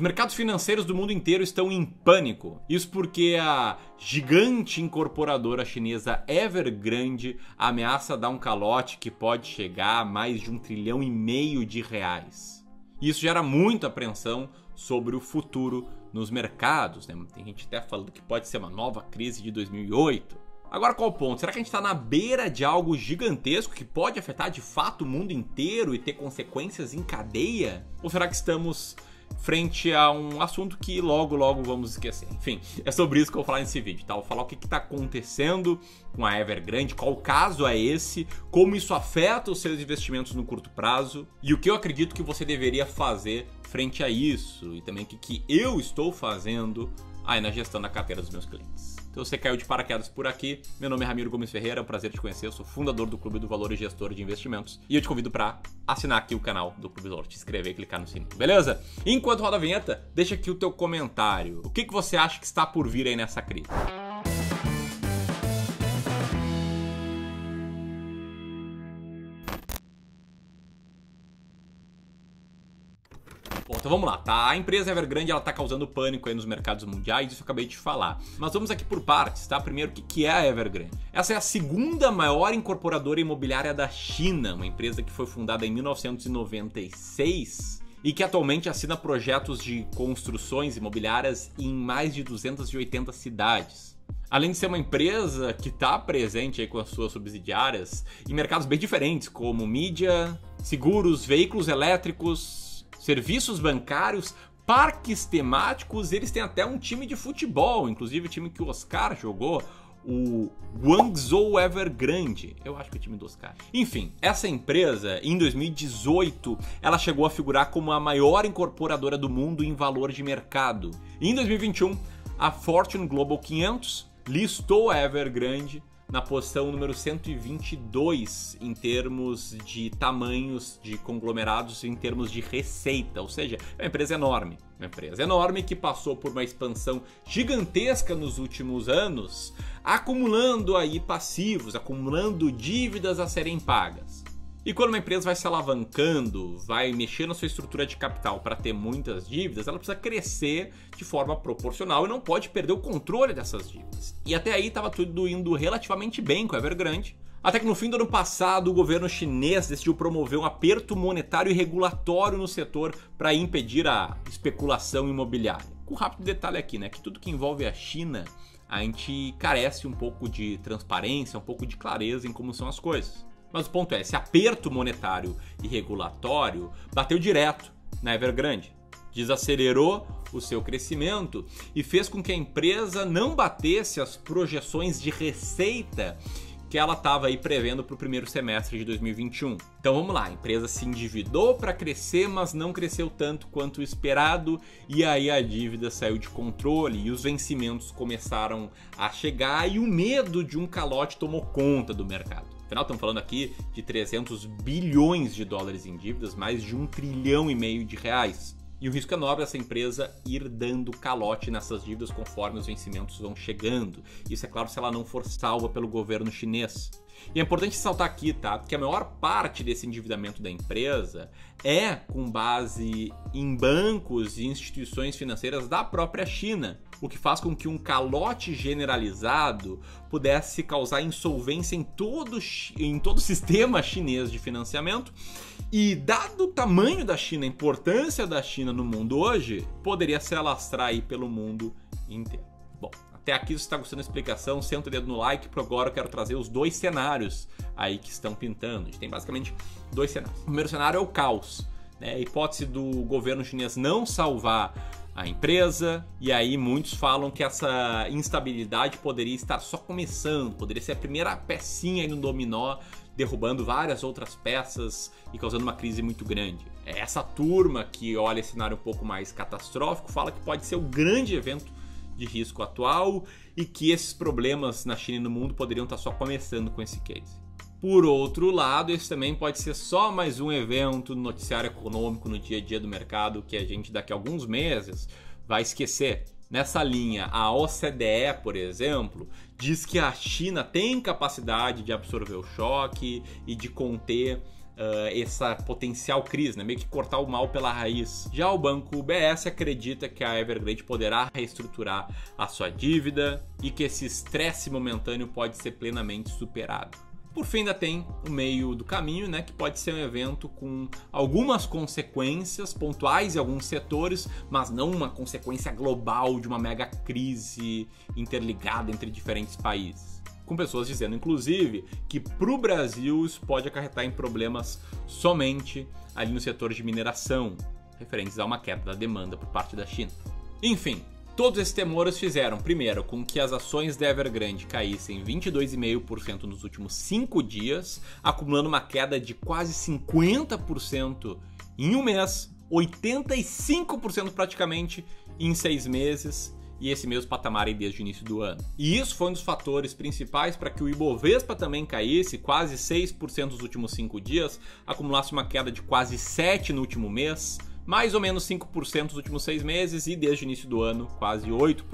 mercados financeiros do mundo inteiro estão em pânico. Isso porque a gigante incorporadora chinesa Evergrande ameaça dar um calote que pode chegar a mais de R$1,5 trilhão. Isso gera muita apreensão sobre o futuro nos mercados, né? Tem gente até falando que pode ser uma nova crise de 2008. Agora, qual o ponto? Será que a gente está na beira de algo gigantesco que pode afetar de fato o mundo inteiro e ter consequências em cadeia? Ou será que estamos frente a um assunto que logo vamos esquecer? Enfim, é sobre isso que eu vou falar nesse vídeo, tá? Eu vou falar o que está acontecendo com a Evergrande, qual caso é esse, como isso afeta os seus investimentos no curto prazo e o que eu acredito que você deveria fazer frente a isso e também o que eu estou fazendo aí na gestão da carteira dos meus clientes. Então, você caiu de paraquedas por aqui, meu nome é Ramiro Gomes Ferreira, é um prazer te conhecer, eu sou fundador do Clube do Valor e gestor de investimentos e eu te convido para assinar aqui o canal do Clube do Valor, te inscrever e clicar no sininho, beleza? Enquanto roda a vinheta, deixa aqui o teu comentário, o que você acha que está por vir aí nessa crise? Bom, então vamos lá, tá? A empresa Evergrande, ela tá causando pânico aí nos mercados mundiais, isso eu acabei de falar. Mas vamos aqui por partes, tá? Primeiro, o que é a Evergrande? Essa é a segunda maior incorporadora imobiliária da China, uma empresa que foi fundada em 1996 e que atualmente assina projetos de construções imobiliárias em mais de 280 cidades. Além de ser uma empresa que está presente aí com as suas subsidiárias em mercados bem diferentes, como mídia, seguros, veículos elétricos, serviços bancários, parques temáticos, eles têm até um time de futebol, inclusive o time que o Oscar jogou, o Guangzhou Evergrande, eu acho que é o time do Oscar. Enfim, essa empresa, em 2018, ela chegou a figurar como a maior incorporadora do mundo em valor de mercado. E em 2021, a Fortune Global 500 listou a Evergrande na posição número 122 em termos de tamanhos de conglomerados, em termos de receita, ou seja, é uma empresa enorme. Uma empresa enorme que passou por uma expansão gigantesca nos últimos anos, acumulando aí passivos, acumulando dívidas a serem pagas. E quando uma empresa vai se alavancando, vai mexer na sua estrutura de capital para ter muitas dívidas, ela precisa crescer de forma proporcional e não pode perder o controle dessas dívidas. E até aí estava tudo indo relativamente bem com a Evergrande, até que no fim do ano passado o governo chinês decidiu promover um aperto monetário e regulatório no setor para impedir a especulação imobiliária. Com um rápido detalhe aqui, né, que tudo que envolve a China, a gente carece um pouco de transparência, um pouco de clareza em como são as coisas. Mas o ponto é, esse aperto monetário e regulatório bateu direto na Evergrande, desacelerou o seu crescimento e fez com que a empresa não batesse as projeções de receita que ela estava aí prevendo para o primeiro semestre de 2021. Então vamos lá, a empresa se endividou para crescer, mas não cresceu tanto quanto esperado, e aí a dívida saiu de controle e os vencimentos começaram a chegar e o medo de um calote tomou conta do mercado. Afinal, estamos falando aqui de 300 bilhões de dólares em dívidas, mais de R$1,5 trilhão de reais. E o risco é enorme dessa empresa ir dando calote nessas dívidas conforme os vencimentos vão chegando. Isso é claro se ela não for salva pelo governo chinês. E é importante ressaltar aqui, tá? Que a maior parte desse endividamento da empresa é com base em bancos e instituições financeiras da própria China, o que faz com que um calote generalizado pudesse causar insolvência em todo o sistema chinês de financiamento. E dado o tamanho da China, a importância da China no mundo hoje, poderia se alastrar aí pelo mundo inteiro. Bom, até aqui, se você está gostando da explicação, senta o dedo no like, porque agora eu quero trazer os dois cenários aí que estão pintando. A gente tem basicamente dois cenários. O primeiro cenário é o caos, né? A hipótese do governo chinês não salvar a empresa, e aí muitos falam que essa instabilidade poderia estar só começando, poderia ser a primeira pecinha aí no dominó, derrubando várias outras peças e causando uma crise muito grande. Essa turma que olha esse cenário um pouco mais catastrófico fala que pode ser o grande evento de risco atual e que esses problemas na China e no mundo poderiam estar só começando com esse case. Por outro lado, esse também pode ser só mais um evento no noticiário econômico, no dia a dia do mercado, que a gente daqui a alguns meses vai esquecer. Nessa linha, a OCDE, por exemplo, diz que a China tem capacidade de absorver o choque e de conter essa potencial crise, né? Meio que cortar o mal pela raiz. Já o banco UBS acredita que a Evergrande poderá reestruturar a sua dívida e que esse estresse momentâneo pode ser plenamente superado. Por fim, ainda tem o meio do caminho, né, que pode ser um evento com algumas consequências pontuais em alguns setores, mas não uma consequência global de uma mega crise interligada entre diferentes países. Com pessoas dizendo, inclusive, que para o Brasil isso pode acarretar em problemas somente ali no setor de mineração, referentes a uma queda da demanda por parte da China. Enfim, todos esses temores fizeram, primeiro, com que as ações da Evergrande caíssem 22,5% nos últimos 5 dias, acumulando uma queda de quase 50% em um mês, 85% praticamente em 6 meses, e esse mesmo patamar aí desde o início do ano. E isso foi um dos fatores principais para que o Ibovespa também caísse quase 6% nos últimos 5 dias, acumulasse uma queda de quase 7% no último mês, mais ou menos 5% nos últimos 6 meses e desde o início do ano quase 8%.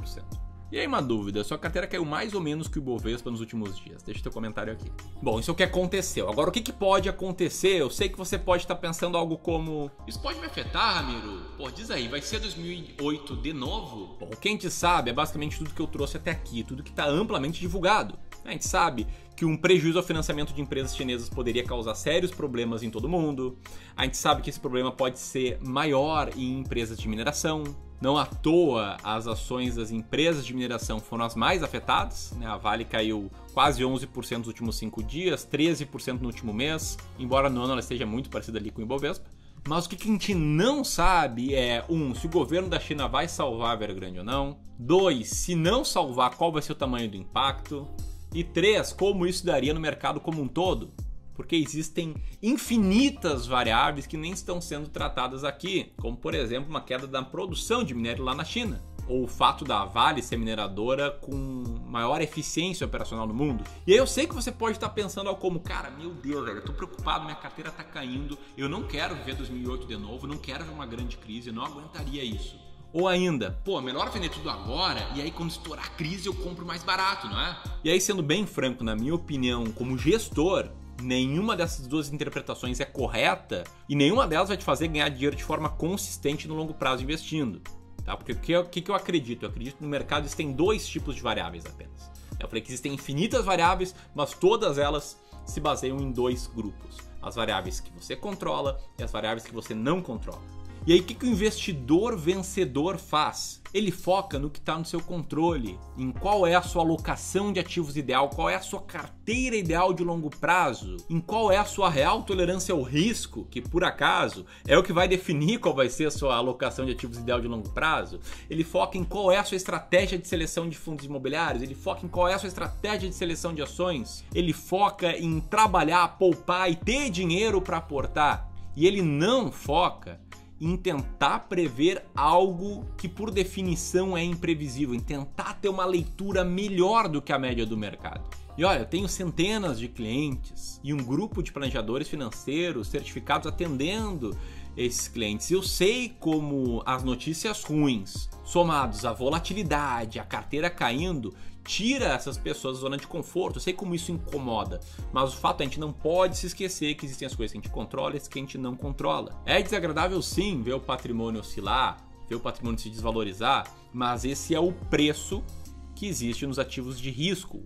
E aí uma dúvida, sua carteira caiu mais ou menos que o Ibovespa nos últimos dias? Deixa teu comentário aqui. Bom, isso é o que aconteceu. Agora, o que pode acontecer? Eu sei que você pode estar pensando algo como: isso pode me afetar, Ramiro? Pô, diz aí, vai ser 2008 de novo? Bom, o que a gente sabe é basicamente tudo que eu trouxe até aqui, tudo que está amplamente divulgado. A gente sabe que um prejuízo ao financiamento de empresas chinesas poderia causar sérios problemas em todo o mundo. A gente sabe que esse problema pode ser maior em empresas de mineração. Não à toa, as ações das empresas de mineração foram as mais afetadas, né? A Vale caiu quase 11% nos últimos 5 dias, 13% no último mês, embora no ano ela esteja muito parecida ali com o Ibovespa. Mas o que a gente não sabe é, 1, se o governo da China vai salvar a Evergrande ou não. 2, se não salvar, qual vai ser o tamanho do impacto. E 3, como isso daria no mercado como um todo. Porque existem infinitas variáveis que nem estão sendo tratadas aqui, como por exemplo uma queda da produção de minério lá na China, ou o fato da Vale ser mineradora com maior eficiência operacional no mundo. E aí eu sei que você pode estar pensando algo como: cara, meu Deus, velho, eu tô preocupado, minha carteira tá caindo, eu não quero ver 2008 de novo, não quero ver uma grande crise, eu não aguentaria isso. Ou ainda, pô, melhor vender tudo agora e aí quando estourar a crise eu compro mais barato, não é? E aí, sendo bem franco, na minha opinião, como gestor, nenhuma dessas duas interpretações é correta e nenhuma delas vai te fazer ganhar dinheiro de forma consistente no longo prazo investindo. Tá? Porque o que eu acredito? Eu acredito que no mercado existem 2 tipos de variáveis apenas. Eu falei que existem infinitas variáveis, mas todas elas se baseiam em 2 grupos. As variáveis que você controla e as variáveis que você não controla. E aí o que o investidor vencedor faz? Ele foca no que está no seu controle, em qual é a sua alocação de ativos ideal, qual é a sua carteira ideal de longo prazo, em qual é a sua real tolerância ao risco, que por acaso é o que vai definir qual vai ser a sua alocação de ativos ideal de longo prazo. Ele foca em qual é a sua estratégia de seleção de fundos imobiliários, ele foca em qual é a sua estratégia de seleção de ações, ele foca em trabalhar, poupar e ter dinheiro para aportar. E ele não foca em tentar prever algo que por definição é imprevisível, em tentar ter uma leitura melhor do que a média do mercado. E olha, eu tenho centenas de clientes e um grupo de planejadores financeiros certificados atendendo esses clientes. Eu sei como as notícias ruins, somados à volatilidade, a carteira caindo, tira essas pessoas da zona de conforto. Eu sei como isso incomoda, mas o fato é que a gente não pode se esquecer que existem as coisas que a gente controla e as que a gente não controla. É desagradável sim ver o patrimônio oscilar, ver o patrimônio se desvalorizar, mas esse é o preço que existe nos ativos de risco.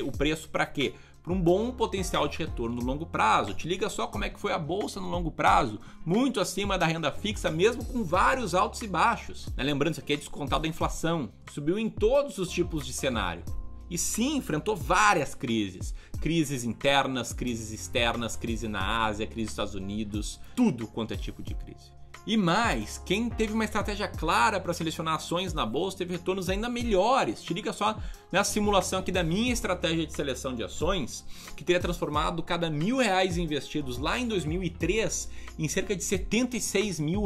O preço para quê? Para um bom potencial de retorno no longo prazo. Te liga só como é que foi a bolsa no longo prazo, muito acima da renda fixa, mesmo com vários altos e baixos. Lembrando, isso aqui é descontado da inflação. Subiu em todos os tipos de cenário. E sim, enfrentou várias crises. Crises internas, crises externas, crise na Ásia, crise nos Estados Unidos, tudo quanto é tipo de crise. E mais, quem teve uma estratégia clara para selecionar ações na bolsa teve retornos ainda melhores. Te liga só nessa simulação aqui da minha estratégia de seleção de ações, que teria transformado cada R$1.000 investidos lá em 2003 em cerca de R$76 mil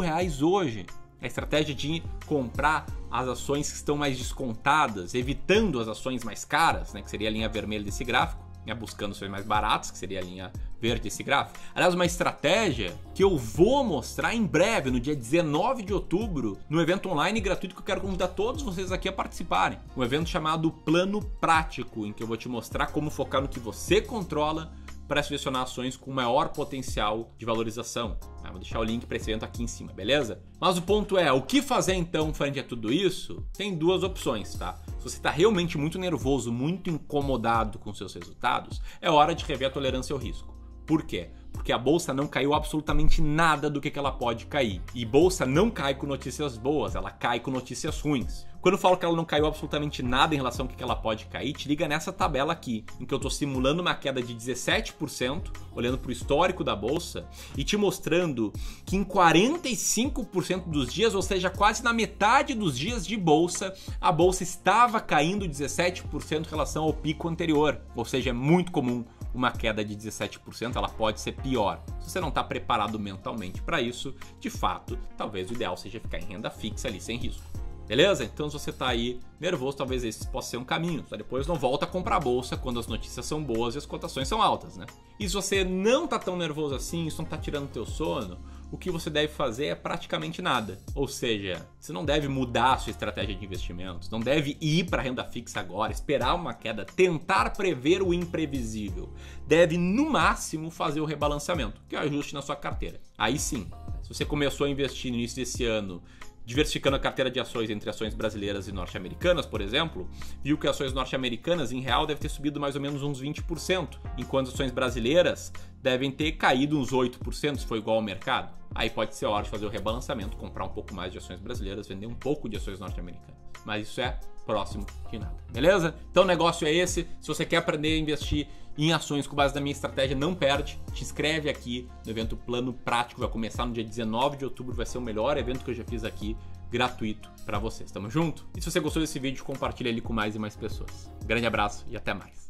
hoje. A estratégia de comprar as ações que estão mais descontadas, evitando as ações mais caras, né, que seria a linha vermelha desse gráfico, buscando ações mais baratas, que seria a linha verde desse gráfico. Aliás, uma estratégia que eu vou mostrar em breve, no dia 19 de outubro, no evento online gratuito que eu quero convidar todos vocês aqui a participarem. Um evento chamado Plano Prático, em que eu vou te mostrar como focar no que você controla para selecionar ações com maior potencial de valorização. Vou deixar o link para esse evento aqui em cima, beleza? Mas o ponto é, o que fazer então frente a tudo isso? Tem duas opções, tá? Se você está realmente muito nervoso, muito incomodado com seus resultados, é hora de rever a tolerância ao risco. Por quê? Porque a bolsa não caiu absolutamente nada do que ela pode cair. E bolsa não cai com notícias boas, ela cai com notícias ruins. Quando eu falo que ela não caiu absolutamente nada em relação ao que ela pode cair, te liga nessa tabela aqui, em que eu estou simulando uma queda de 17%, olhando para o histórico da bolsa, e te mostrando que em 45% dos dias, ou seja, quase na metade dos dias de bolsa, a bolsa estava caindo 17% em relação ao pico anterior. Ou seja, é muito comum uma queda de 17%, ela pode ser pior. Se você não está preparado mentalmente para isso, de fato, talvez o ideal seja ficar em renda fixa ali, sem risco. Beleza? Então se você está aí nervoso, talvez esse possa ser um caminho. Tá? Depois não volta a comprar a bolsa quando as notícias são boas e as cotações são altas, né? E se você não está tão nervoso assim, isso não está tirando o teu sono, o que você deve fazer é praticamente nada. Ou seja, você não deve mudar a sua estratégia de investimentos, não deve ir para a renda fixa agora, esperar uma queda, tentar prever o imprevisível. Deve, no máximo, fazer o rebalanceamento, que é o ajuste na sua carteira. Aí sim, se você começou a investir no início desse ano, diversificando a carteira de ações entre ações brasileiras e norte-americanas, por exemplo, viu que ações norte-americanas, em real, devem ter subido mais ou menos uns 20%, enquanto ações brasileiras devem ter caído uns 8%, se for igual ao mercado. Aí pode ser a hora de fazer o rebalanceamento, comprar um pouco mais de ações brasileiras, vender um pouco de ações norte-americanas. Mas isso é próximo de nada, beleza? Então o negócio é esse. Se você quer aprender a investir em ações com base na minha estratégia, não perde. Te inscreve aqui no evento Plano Prático, vai começar no dia 19 de outubro, vai ser o melhor evento que eu já fiz aqui, gratuito para vocês. Tamo junto? E se você gostou desse vídeo, compartilha ele com mais e mais pessoas. Um grande abraço e até mais.